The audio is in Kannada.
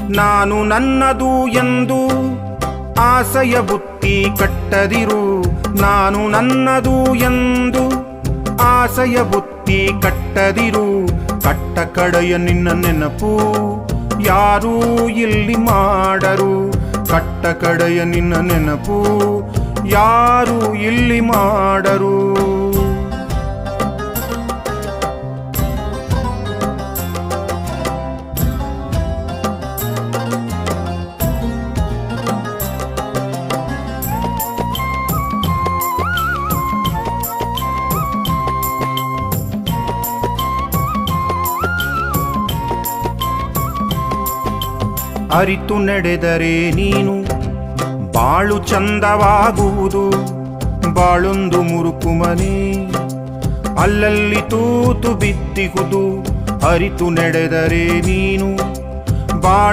ನಾನು ನನ್ನದು ಎಂದು ಆಸೆಯ ಬುತ್ತಿ ಕಟ್ಟದಿರು. ನಾನು ನನ್ನದು ಎಂದು ಆಸೆಯ ಬುತ್ತಿ ಕಟ್ಟದಿರು. ಕಟ್ಟ ಕಡೆಯ ನಿನ್ನ ನೆನಪು ಯಾರೂ ಇಲ್ಲಿ ಮಾಡರು. ಕಟ್ಟ ಕಡೆಯ ನಿನ್ನ ನೆನಪು ಯಾರೂ ಇಲ್ಲಿ ಮಾಡರು. ಅರಿತು ನಡೆದರೆ ನೀನು ಬಾಳು ಚಂದವಾಗುವುದು. ಬಾಳೊಂದು ಮುರುಕು ಮನೆ ಅಲ್ಲಲ್ಲಿ ತೂತು ಬಿದ್ದಿಹುದು. ಅರಿತು ನಡೆದರೆ ನೀನು ಬಾಳು